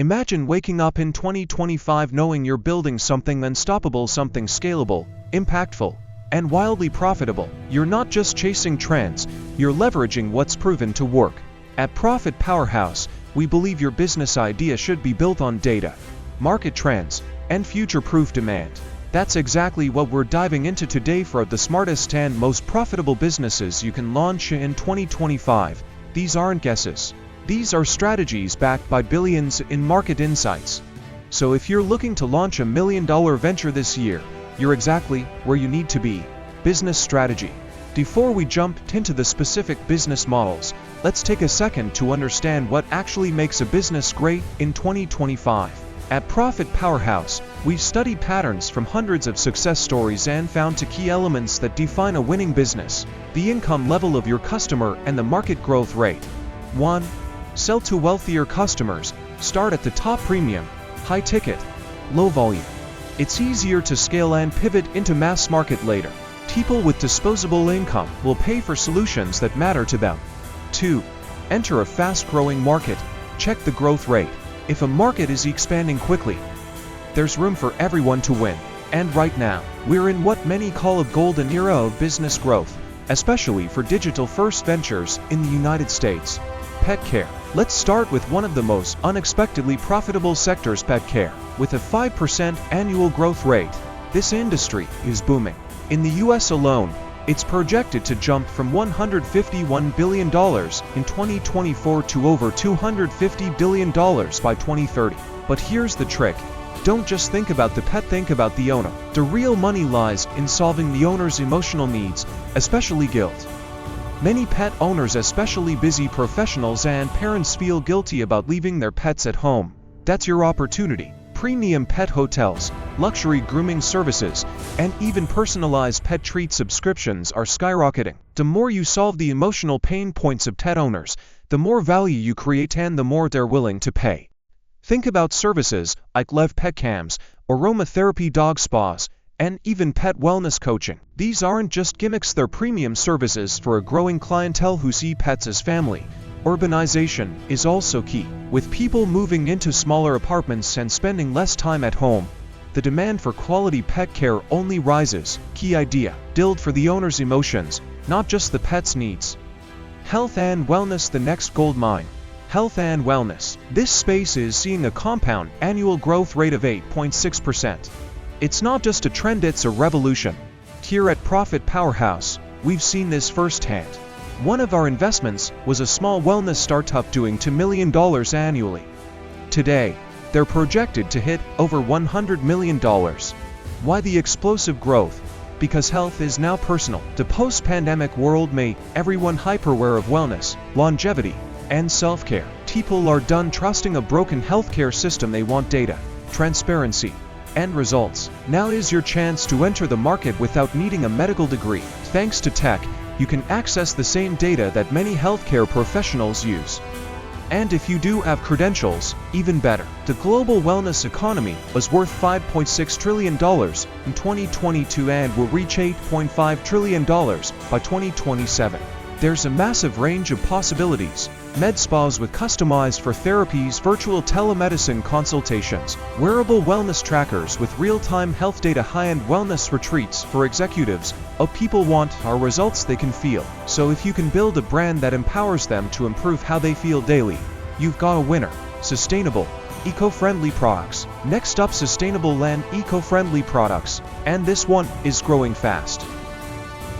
Imagine waking up in 2025 knowing you're building something unstoppable, something scalable, impactful, and wildly profitable. You're not just chasing trends, you're leveraging what's proven to work. At Profit Powerhouse, we believe your business idea should be built on data, market trends, and future-proof demand. That's exactly what we're diving into today for the smartest and most profitable businesses you can launch in 2025. These aren't guesses. These are strategies backed by billions in market insights. So if you're looking to launch a $1 million venture this year, you're exactly where you need to be. Business strategy. Before we jump into the specific business models, let's take a second to understand what actually makes a business great in 2025. At Profit Powerhouse, we've studied patterns from hundreds of success stories and found two key elements that define a winning business: the income level of your customer and the market growth rate. 1. Sell to wealthier customers. Start at the top: premium, high ticket, low volume. It's easier to scale and pivot into mass market later. People with disposable income will pay for solutions that matter to them. 2. Enter a fast-growing market. Check the growth rate. If a market is expanding quickly, there's room for everyone to win. And right now, we're in what many call a golden era of business growth, especially for digital-first ventures in the United States. Pet care. Let's start with one of the most unexpectedly profitable sectors: pet care. With a 5% annual growth rate, this industry is booming. In the US alone, it's projected to jump from $151 billion in 2024 to over $250 billion by 2030. But here's the trick. Don't just think about the pet, think about the owner. The real money lies in solving the owner's emotional needs, especially guilt. Many pet owners, especially busy professionals and parents, feel guilty about leaving their pets at home. That's your opportunity. Premium pet hotels, luxury grooming services, and even personalized pet treat subscriptions are skyrocketing. The more you solve the emotional pain points of pet owners, the more value you create and the more they're willing to pay. Think about services like Lev Pet Cams, aromatherapy, dog spas, and even pet wellness coaching. These aren't just gimmicks, they're premium services for a growing clientele who see pets as family. Urbanization is also key. With people moving into smaller apartments and spending less time at home, the demand for quality pet care only rises. Key idea: build for the owner's emotions, not just the pet's needs. Health and wellness. The next gold mine. Health and wellness. This space is seeing a compound annual growth rate of 8.6%. It's not just a trend, it's a revolution. Here at Profit Powerhouse, we've seen this firsthand. One of our investments was a small wellness startup doing $2 million annually. Today, they're projected to hit over $100 million. Why the explosive growth? Because health is now personal. The post-pandemic world made everyone hyper-aware of wellness, longevity, and self-care. People are done trusting a broken healthcare system. They want data, transparency, and results. Now is your chance to enter the market without needing a medical degree. Thanks to tech, you can access the same data that many healthcare professionals use. And if you do have credentials, even better. The global wellness economy was worth $5.6 trillion in 2022 and will reach $8.5 trillion by 2027. There's a massive range of possibilities. Med spas with customized for therapies, virtual telemedicine consultations, wearable wellness trackers with real-time health data, high-end wellness retreats for executives. What people want are results they can feel. So if you can build a brand that empowers them to improve how they feel daily, you've got a winner. Sustainable, eco-friendly products. Next up, sustainable and eco-friendly products. And this one is growing fast.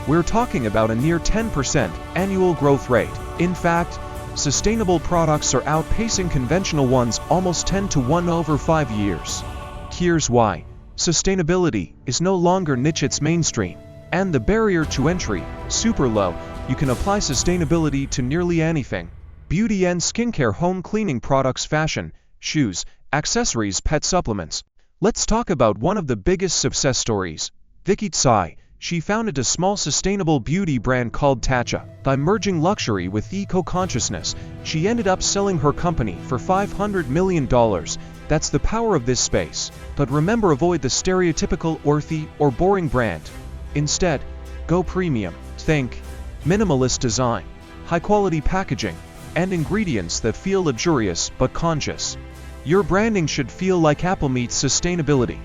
We're talking about a near 10% annual growth rate. In fact, sustainable products are outpacing conventional ones almost 10 to 1 over 5 years. Here's why. Sustainability is no longer niche, it's mainstream. And the barrier to entry, super low. You can apply sustainability to nearly anything. Beauty and skincare, home cleaning products, fashion, shoes, accessories, pet supplements. Let's talk about one of the biggest success stories. Vicky Tsai. She founded a small sustainable beauty brand called Tatcha. By merging luxury with eco-consciousness, she ended up selling her company for $500 million. That's the power of this space. But remember, avoid the stereotypical earthy or boring brand. Instead, go premium. Think minimalist design, high-quality packaging, and ingredients that feel luxurious but conscious. Your branding should feel like Apple meets sustainability.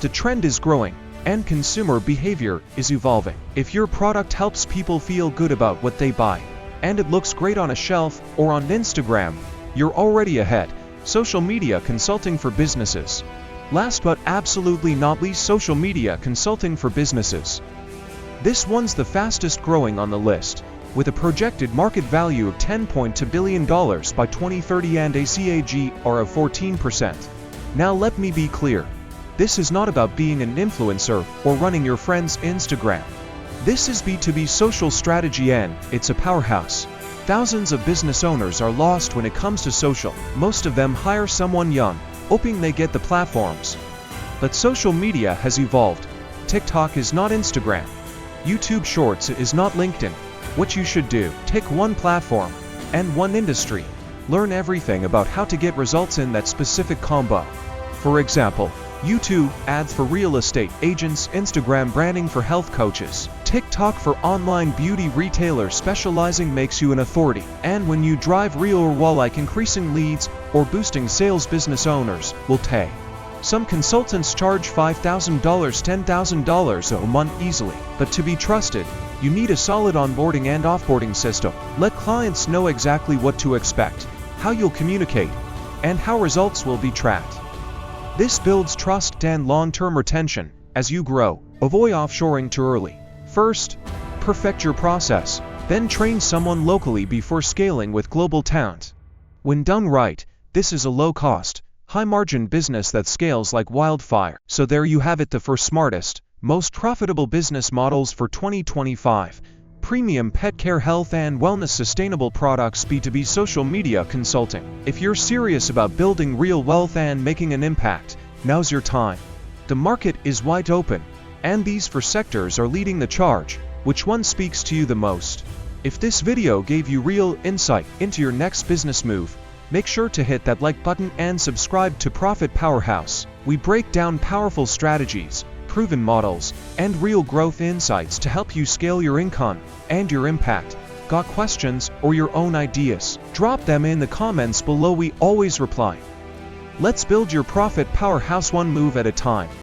The trend is growing, and consumer behavior is evolving. If your product helps people feel good about what they buy, and it looks great on a shelf or on Instagram, you're already ahead. Social media consulting for businesses. Last but absolutely not least, social media consulting for businesses. This one's the fastest growing on the list, with a projected market value of $10.2 billion by 2030 and a CAGR of 14%. Now let me be clear. This is not about being an influencer or running your friend's Instagram. This is B2B social strategy and it's a powerhouse. Thousands of business owners are lost when it comes to social. Most of them hire someone young, hoping they get the platforms. But social media has evolved. TikTok is not Instagram. YouTube Shorts is not LinkedIn. What you should do, take one platform and one industry. Learn everything about how to get results in that specific combo. For example, YouTube ads for real estate agents, Instagram branding for health coaches, TikTok for online beauty retailers specializing makes you an authority. And when you drive real or while like increasing leads or boosting sales, business owners will pay. Some consultants charge $5,000, $10,000 a month easily, but to be trusted, you need a solid onboarding and offboarding system. Let clients know exactly what to expect, how you'll communicate, and how results will be tracked. This builds trust and long-term retention as you grow. Avoid offshoring too early. First, perfect your process, then train someone locally before scaling with global talent. When done right, this is a low-cost, high-margin business that scales like wildfire. So there you have it, the four smartest, most profitable business models for 2025. Premium pet care, health and wellness, sustainable products, B2B social media consulting. If you're serious about building real wealth and making an impact, now's your time. The market is wide open, and these four sectors are leading the charge. Which one speaks to you the most? If this video gave you real insight into your next business move, make sure to hit that like button and subscribe to Profit Powerhouse. We break down powerful strategies, proven models, and real growth insights to help you scale your income and your impact. Got questions or your own ideas? Drop them in the comments below. We always reply. Let's build your Profit Powerhouse one move at a time.